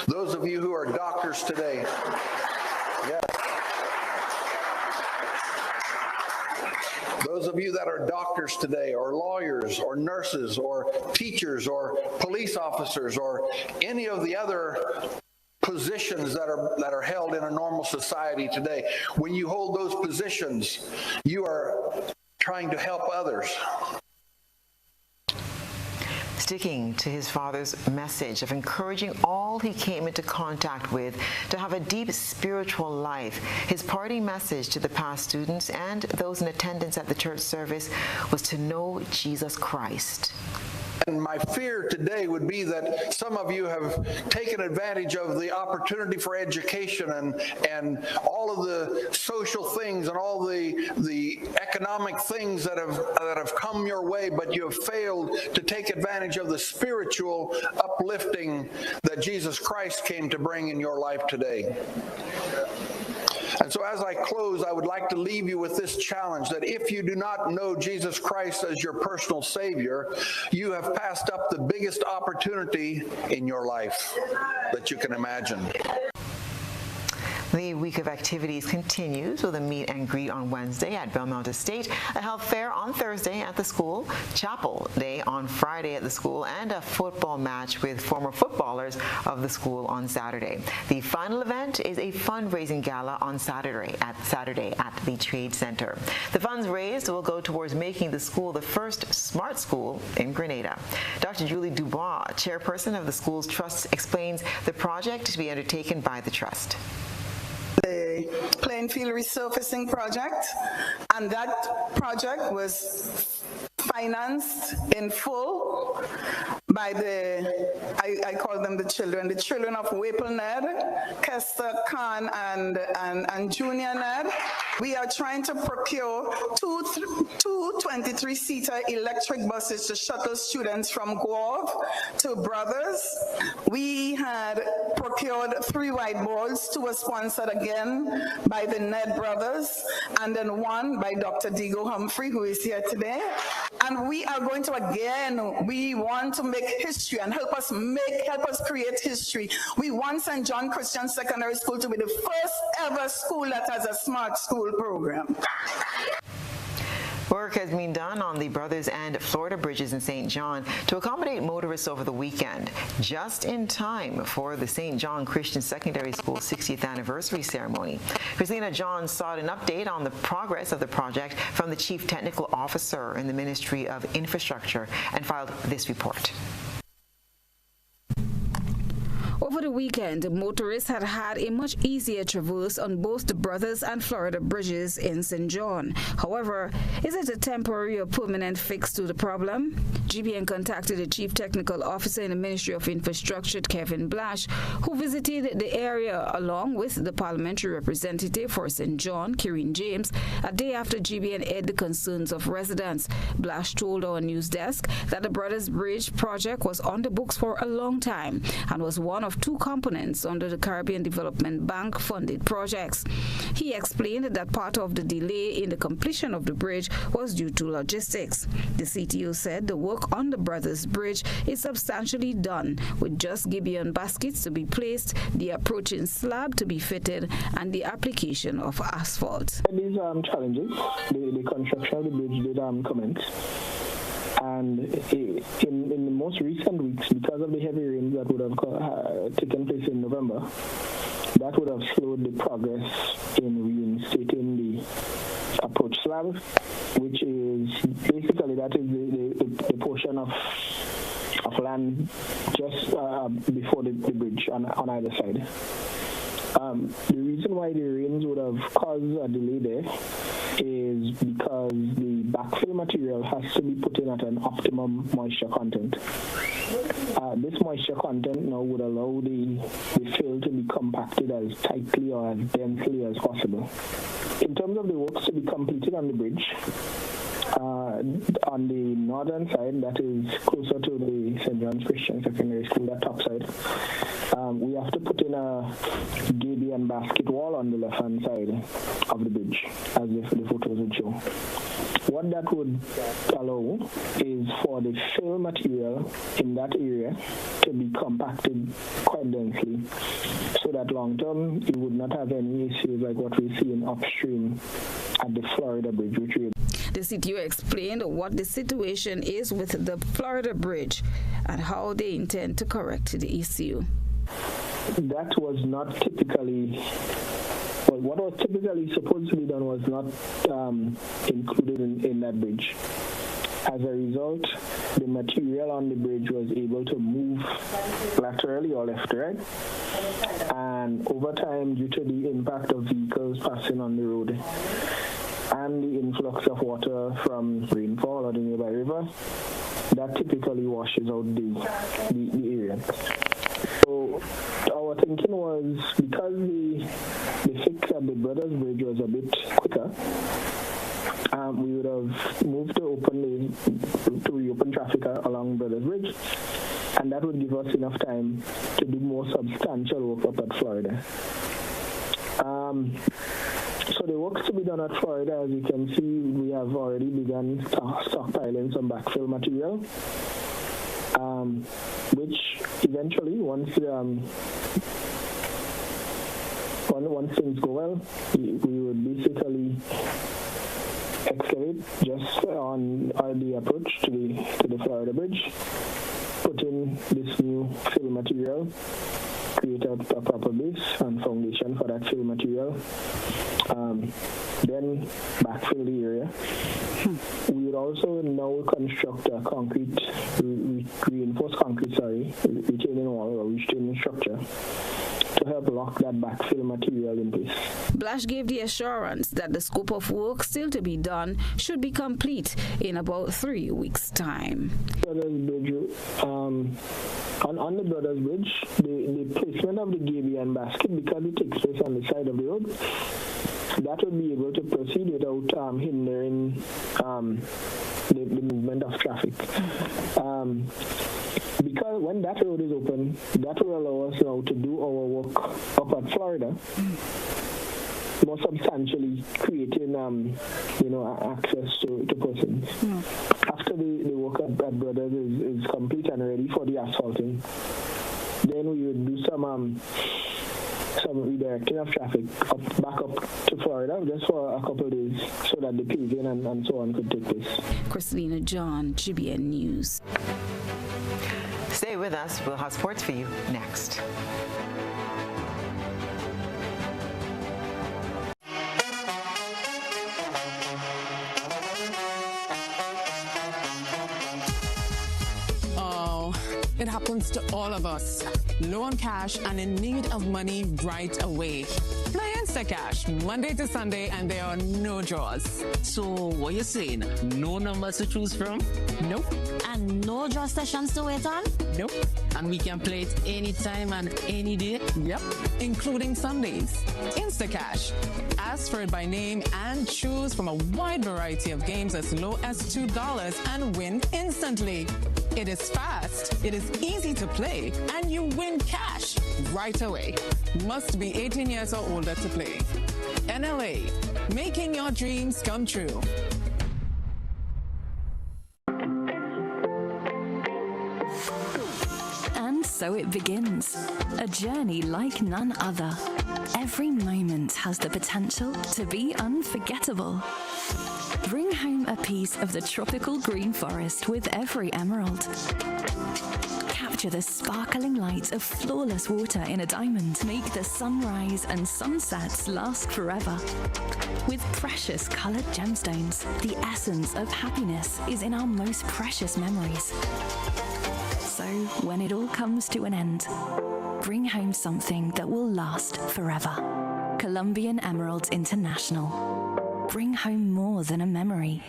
Those of you who are doctors today, yes. Those of you that are doctors today, or lawyers, or nurses, or teachers, or police officers, or any of the other positions that are held in a normal society today, when you hold those positions, you are trying to help others. Sticking to his father's message of encouraging all he came into contact with to have a deep spiritual life, his parting message to the past students and those in attendance at the church service was to know Jesus Christ. And my fear today would be that some of you have taken advantage of the opportunity for education and all of the social things and all the economic things that have come your way, but you have failed to take advantage of the spiritual uplifting that Jesus Christ came to bring in your life today. And so as I close, I would like to leave you with this challenge, that if you do not know Jesus Christ as your personal Savior, you have passed up the biggest opportunity in your life that you can imagine. The week of activities continues with a meet and greet on Wednesday at Belmont Estate, a health fair on Thursday at the school, chapel day on Friday at the school, and a football match with former footballers of the school on Saturday. The final event is a fundraising gala on Saturday at the Trade Center. The funds raised will go towards making the school the first smart school in Grenada. Dr. Julie Dubois, chairperson of the school's trust, explains the project to be undertaken by the trust. The playing field resurfacing project, and that project was financed in full by I call them the children of Waple Ned, Kester Khan, and Junior Ned. We are trying to procure two 23-seater electric buses to shuttle students from Guelph to Brothers. We had procured 3 whiteboards. 2 were sponsored again by the Ned Brothers, and then 1 by Dr. Digo Humphrey, who is here today. And we are going to, we want to make history and help us create history. We want St. John Christian Secondary School to be the first ever school that has a smart school program. Work has been done on the Brothers and Florida bridges in St. John to accommodate motorists over the weekend, just in time for the St. John Christian Secondary School 60th anniversary ceremony. Christina John sought an update on the progress of the project from the Chief Technical Officer in the Ministry of Infrastructure and filed this report. Over the weekend, motorists had a much easier traverse on both the Brothers and Florida bridges in St. John. However, is it a temporary or permanent fix to the problem? GBN contacted the Chief Technical Officer in the Ministry of Infrastructure, Kevin Blash, who visited the area along with the parliamentary representative for St. John, Kieran James, a day after GBN aired the concerns of residents. Blash told our news desk that the Brothers Bridge project was on the books for a long time and was one of 2 components under the Caribbean Development Bank funded projects. He explained that part of the delay in the completion of the bridge was due to logistics. The CTO said the work on the Brothers Bridge is substantially done, with just GBN baskets to be placed, the approaching slab to be fitted, and the application of asphalt. These challenges, the construction of the bridge did commence. And in the most recent weeks, because of the heavy rains that would have taken place in November, that would have slowed the progress in reinstating the approach slab, which is basically the portion of land just before the bridge on either side. The reason why the rains would have caused a delay there is because the backfill material has to be put in at an optimum moisture content. This moisture content now would allow the fill to be compacted as tightly or as densely as possible. In terms of the works to be completed on the bridge, On the northern side, that is closer to the St. John's Christian Secondary School, that top side, we have to put in a GBN basket wall on the left-hand side of the bridge, as the photos would show. What that would allow is for the fill material in that area to be compacted quite densely, so that long-term you would not have any issues like what we see in upstream at the Florida Bridge, which we The CTO explained what the situation is with the Florida Bridge and how they intend to correct the issue. That was not typically, well, what was typically supposed to be done was not included in that bridge. As a result, the material on the bridge was able to move laterally or left to right. And over time, due to the impact of vehicles passing on the road and the influx of water from rainfall or the nearby river, that typically washes out the area. So our thinking was, because the fix at the Brothers Bridge was a bit quicker, we would have moved to reopen traffic along Brothers Bridge, and that would give us enough time to do more substantial work up at Florida. So the works to be done at Florida, as you can see, we have already begun stockpiling some backfill material, which eventually, once things go well, we would basically excavate just on the approach to the Florida Bridge, put in this new fill material, create a proper base and foundation for that fill material, then backfill the area. We would also now construct a reinforced concrete retaining wall or retaining structure to help lock that backfill material in place. Blash gave the assurance that the scope of work still to be done should be complete in about 3 weeks' time. Brothers Bridge, on the Brothers Bridge, the placement of the GBN basket, because it takes place on the side of the road, that would be able to proceed without hindering the movement of traffic. Because when that road is open, that will allow us now to do our work up at Florida, more substantially creating access to persons. After the work at Brothers is complete and ready for the asphalting, then we would do some redirecting of traffic back up to Florida just for a couple of days, so that the paving and so on could take place. Christina John, GBN News. Stay with us. We'll have sports for you next. It happens to all of us. Low on cash and in need of money right away. Play Instacash Monday to Sunday, and there are no draws. So what you saying? No numbers to choose from? Nope. And no draw sessions to wait on? Nope. And we can play it anytime and any day? Yep, including Sundays. Instacash. Ask for it by name and choose from a wide variety of games as low as $2 and win instantly. It is fast, it is easy to play, and you win cash right away. Must be 18 years or older to play. NLA, making your dreams come true. And so it begins, a journey like none other. Every moment has the potential to be unforgettable. Bring home a piece of the tropical green forest with every emerald. Capture the sparkling light of flawless water in a diamond. Make the sunrise and sunsets last forever. With precious colored gemstones, the essence of happiness is in our most precious memories. So when it all comes to an end, bring home something that will last forever. Colombian Emeralds International. Bring home more than a memory.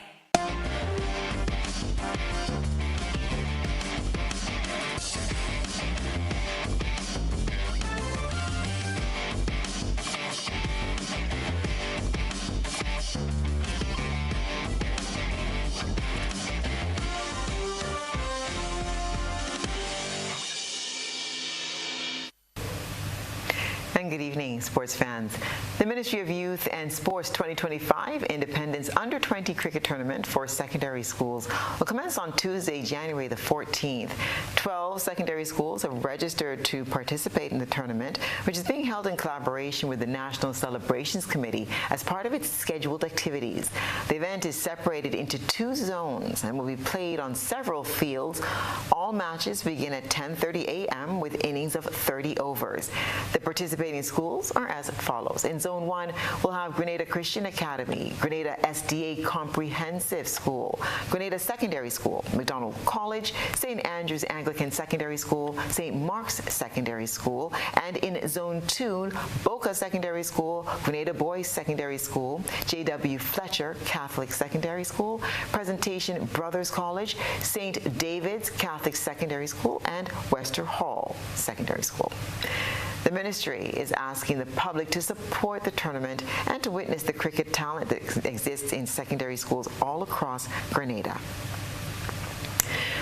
And good evening, sports fans. The Ministry of Youth and Sports 2025 Independence Under-20 Cricket Tournament for secondary schools will commence on Tuesday, January the 14th. 12 secondary schools have registered to participate in the tournament, which is being held in collaboration with the National Celebrations Committee as part of its scheduled activities. The event is separated into 2 zones and will be played on several fields. All matches begin at 10:30 a.m. with innings of 30 overs. The participating schools are as follows. In Zone 1, we'll have Grenada Christian Academy, Grenada SDA Comprehensive School, Grenada Secondary School, McDonald College, St. Andrews Anglican Secondary School, St. Mark's Secondary School, and in Zone 2, Boca Secondary School, Grenada Boys Secondary School, J.W. Fletcher Catholic Secondary School, Presentation Brothers College, St. David's Catholic Secondary School, and Wester Hall Secondary School. The ministry is asking the public to support the tournament and to witness the cricket talent that exists in secondary schools all across Grenada.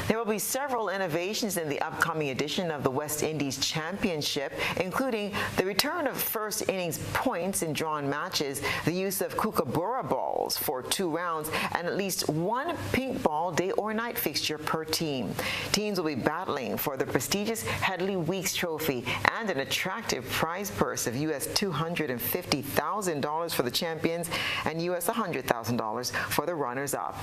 There will be several innovations in the upcoming edition of the West Indies Championship, including the return of first innings points in drawn matches, the use of kookaburra balls for 2 rounds, and at least 1 pink ball day or night fixture per team. Teams will be battling for the prestigious Headley Weeks Trophy and an attractive prize purse of US $250,000 for the champions and US $100,000 for the runners-up.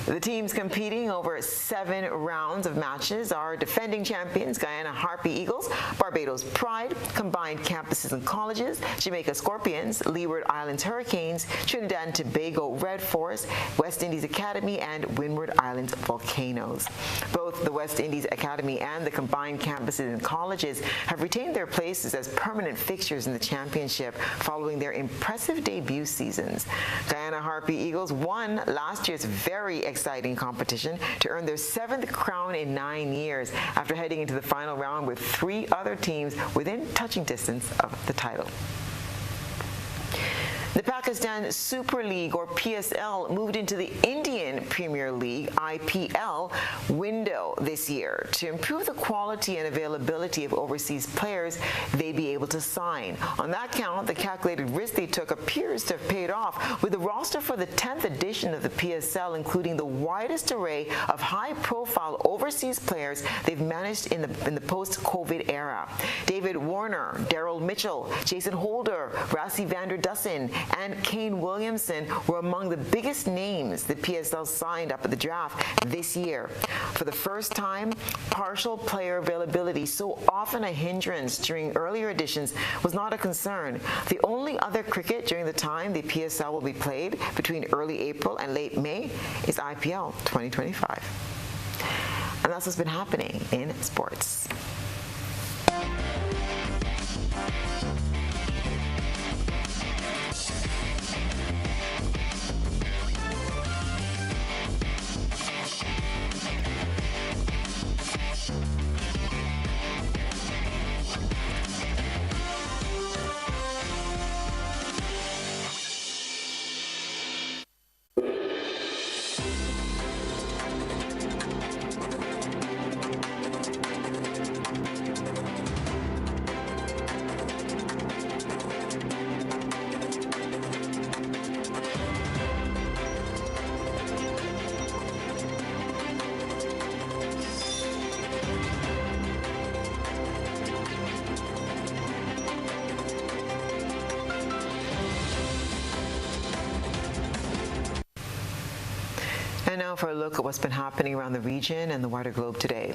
The teams competing over 7 rounds of matches are defending champions Guyana Harpy Eagles, Barbados Pride, Combined Campuses and Colleges, Jamaica Scorpions, Leeward Islands Hurricanes, Trinidad and Tobago Red Force, West Indies Academy, and Windward Islands Volcanoes. Both the West Indies Academy and the Combined Campuses and Colleges have retained their places as permanent fixtures in the championship following their impressive debut seasons. Guyana Harpy Eagles won last year's very exciting competition to earn their 7th crown in 9 years after heading into the final round with 3 other teams within touching distance of the title. The Pakistan Super League, or PSL, moved into the Indian Premier League, IPL, window this year to improve the quality and availability of overseas players they'd be able to sign. On that count, the calculated risk they took appears to have paid off, with the roster for the 10th edition of the PSL including the widest array of high-profile overseas players they've managed in the post-COVID era. David Warner, Daryl Mitchell, Jason Holder, Rassi van der Dussen, and Kane Williamson were among the biggest names the PSL signed up at the draft this year. For the first time, partial player availability, so often a hindrance during earlier editions, was not a concern. The only other cricket during the time the PSL will be played, between early April and late May, is IPL 2025. And that's what's been happening in sports. And now for a look at what's been happening around the region and the wider globe today.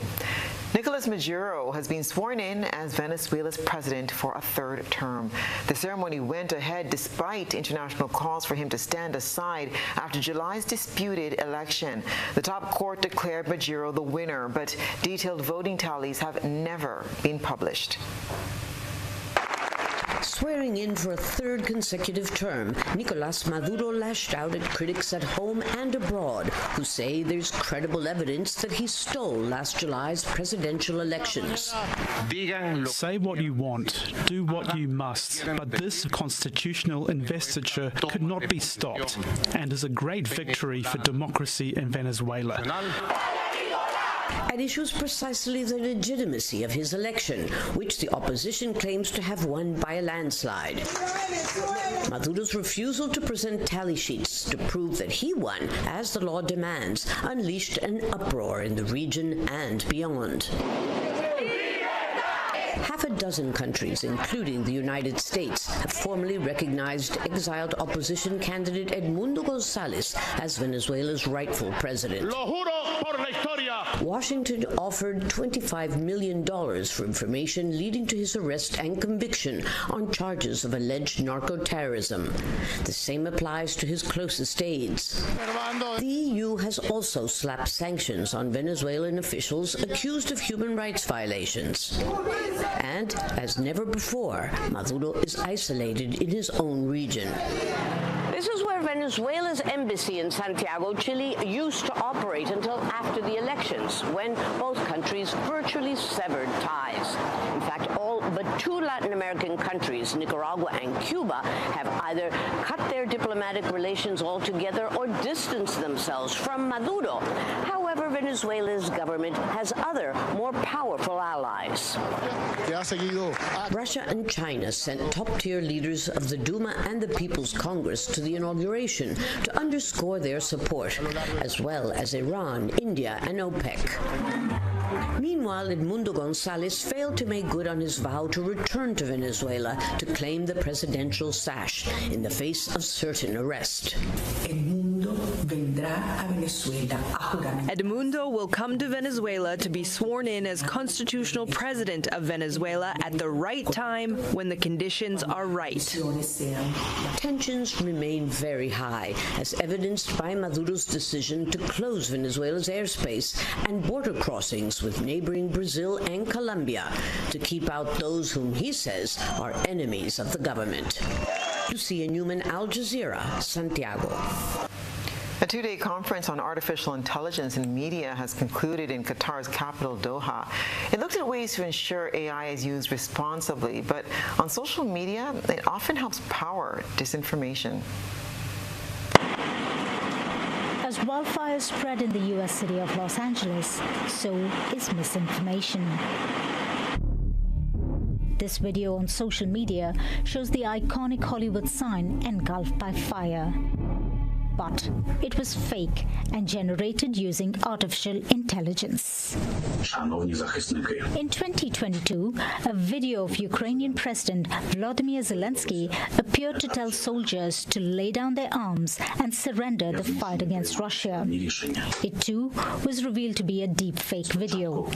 Nicolas Maduro has been sworn in as Venezuela's president for a 3rd term. The ceremony went ahead despite international calls for him to stand aside after July's disputed election. The top court declared Maduro the winner, but detailed voting tallies have never been published. Swearing in for a 3rd consecutive term, Nicolas Maduro lashed out at critics at home and abroad who say there's credible evidence that he stole last July's presidential elections. Say what you want, do what you must, but this constitutional investiture could not be stopped and is a great victory for democracy in Venezuela. at issue is precisely the legitimacy of his election, which the opposition claims to have won by a landslide. Maduro's refusal to present tally sheets to prove that he won, as the law demands, unleashed an uproar in the region and beyond. Half a dozen countries, including the United States, have formally recognized exiled opposition candidate Edmundo González as Venezuela's rightful president. Washington offered $25 million for information leading to his arrest and conviction on charges of alleged narco-terrorism. The same applies to his closest aides. The EU has also slapped sanctions on Venezuelan officials accused of human rights violations. And, as never before, Maduro is isolated in his own region. This is where Venezuela's embassy in Santiago, Chile, used to operate until after the elections, when both countries virtually severed ties. In fact, all but two Latin American countries, Nicaragua and Cuba, have either cut their diplomatic relations altogether or distanced themselves from Maduro. However, Venezuela's government has other, more powerful allies. Russia and China sent top-tier leaders of the Duma and the People's Congress to the inauguration to underscore their support, as well as Iran, India, and OPEC. Meanwhile, Edmundo González failed to make good on his vow to return to Venezuela to claim the presidential sash in the face of certain arrest. Edmundo will come to Venezuela to be sworn in as constitutional president of Venezuela at the right time when the conditions are right. Tensions remain very high, as evidenced by Maduro's decision to close Venezuela's airspace and border crossings with neighboring Brazil and Colombia to keep out those whom he says are enemies of the government. Lucia Newman, Al Jazeera, Santiago. A two-day conference on artificial intelligence in media has concluded in Qatar's capital, Doha. It looked at ways to ensure AI is used responsibly, but on social media, it often helps power disinformation. As wildfires spread in the U.S. city of Los Angeles, so is misinformation. This video on social media shows the iconic Hollywood sign engulfed by fire. But it was fake and generated using artificial intelligence. In 2022, a video of Ukrainian President Volodymyr Zelensky appeared to tell soldiers to lay down their arms and surrender the fight against Russia. It too was revealed to be a deep-fake video.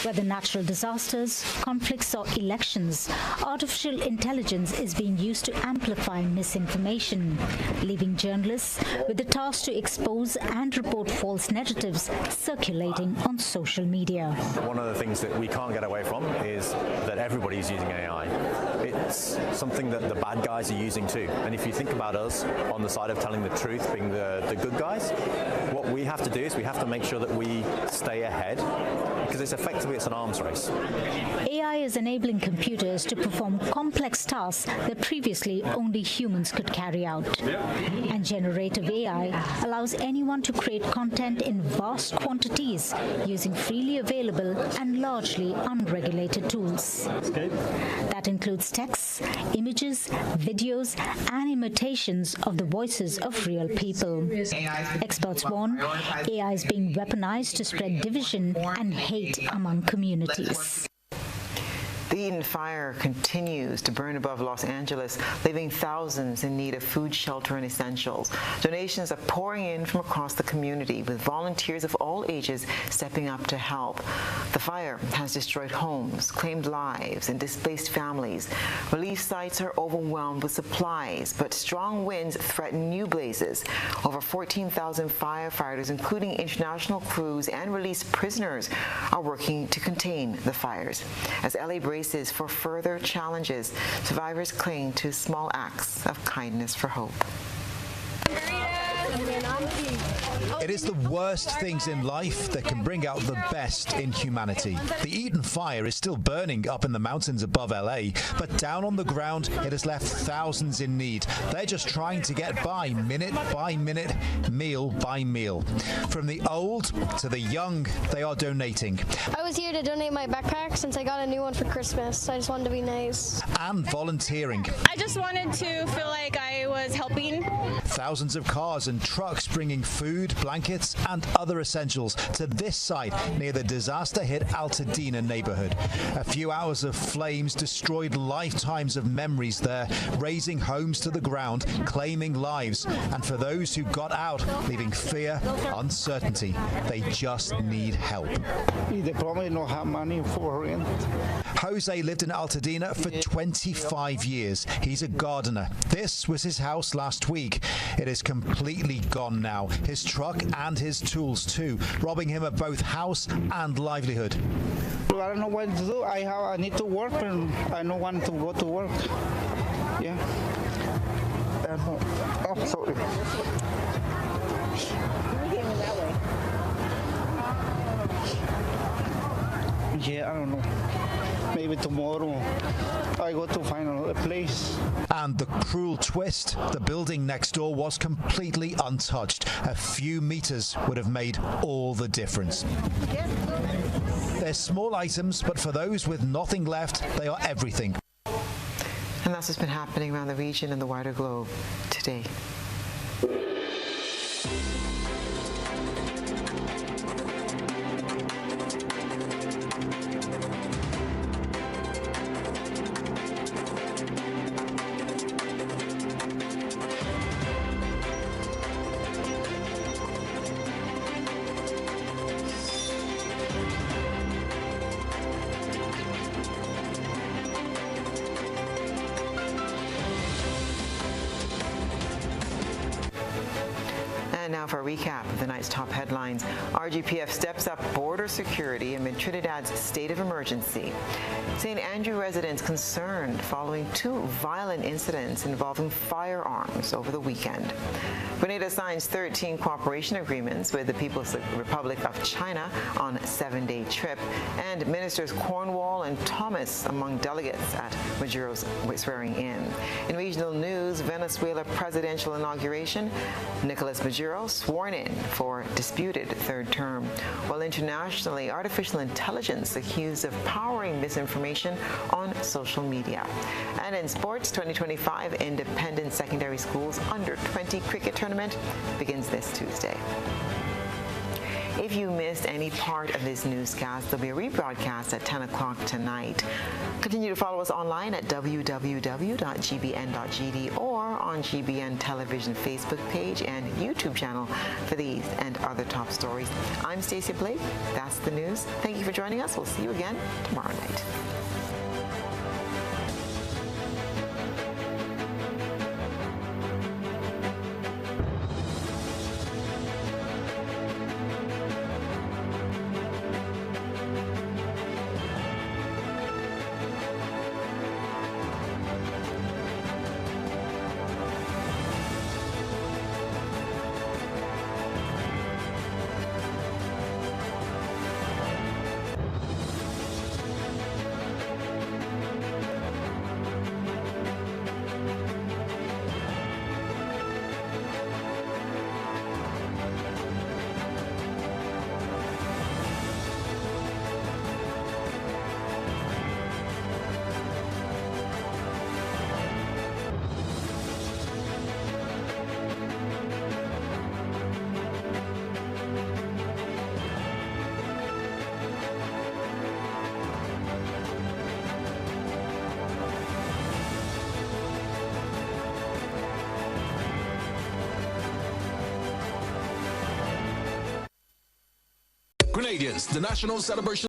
Whether natural disasters, conflicts, or elections, artificial intelligence is being used to amplify misinformation, leaving journalists with the task to expose and report false narratives circulating on social media. One of the things that we can't get away from is that everybody's using AI. It's something that the bad guys are using too. And if you think about us on the side of telling the truth, being the good guys, what we have to do is we have to make sure that we stay ahead, because it's an arms race. AI is enabling computers to perform complex tasks that previously only humans could carry out. And generative AI allows anyone to create content in vast quantities using freely available and largely unregulated tools. That includes texts, images, videos, and imitations of the voices of real people. Experts warn AI is being weaponized to spread division and hate among communities. The Eden fire continues to burn above Los Angeles, leaving thousands in need of food, shelter, and essentials. Donations are pouring in from across the community, with volunteers of all ages stepping up to help. The fire has destroyed homes, claimed lives, and displaced families. Relief sites are overwhelmed with supplies, but strong winds threaten new blazes. Over 14,000 firefighters, including international crews and released prisoners, are working to contain the fires. As LA braces for further challenges, survivors cling to small acts of kindness for hope. It is the worst things in life that can bring out the best in humanity. The Eden fire is still burning up in the mountains above LA, but down on the ground, it has left thousands in need. They're just trying to get by minute by minute, meal by meal. From the old to the young, they are donating. I was here to donate my backpack since I got a new one for Christmas. So I just wanted to be nice. And volunteering. I just wanted to feel like I was helping. Thousands of cars and trucks bringing food, blankets, and other essentials to this site near the disaster-hit Altadena neighborhood. A few hours of flames destroyed lifetimes of memories there, razing homes to the ground, claiming lives. And for those who got out, leaving fear, uncertainty, they just need help. They probably don't have money for rent. Jose lived in Altadena for 25 years. He's a gardener. This was his house last week. It is completely gone now. His truck and his tools too, robbing him of both house and livelihood. I don't know what to do. I need to work and I don't want to go to work. Yeah. Oh, sorry. Yeah, I don't know. Maybe tomorrow I go to find a place. And the cruel twist, the building next door was completely untouched. A few meters would have made all the difference. They're small items, but for those with nothing left, they are everything. And that's what's been happening around the region and the wider globe today. And now for a recap of the night's top headlines. RGPF steps up border security amid Trinidad's state of emergency. St. Andrew residents concerned following two violent incidents involving firearms over the weekend. Grenada signs 13 cooperation agreements with the People's Republic of China on a 7-day trip. And Ministers Cornwall and Thomas among delegates at Maduro's swearing in. In regional news, Venezuela presidential inauguration, Nicolas Maduro sworn in for disputed third term. While internationally, artificial intelligence accused of powering misinformation on social media. And in sports, 2025 Independent Secondary Schools Under-20 cricket tournament begins this Tuesday. If you missed any part of this newscast, there'll be a rebroadcast at 10 o'clock tonight. Continue to follow us online at www.gbn.gd or on GBN Television Facebook page and YouTube channel for these and other top stories. I'm Stasia Blake. That's the news. Thank you for joining us. We'll see you again tomorrow night. Grenadians, the national celebration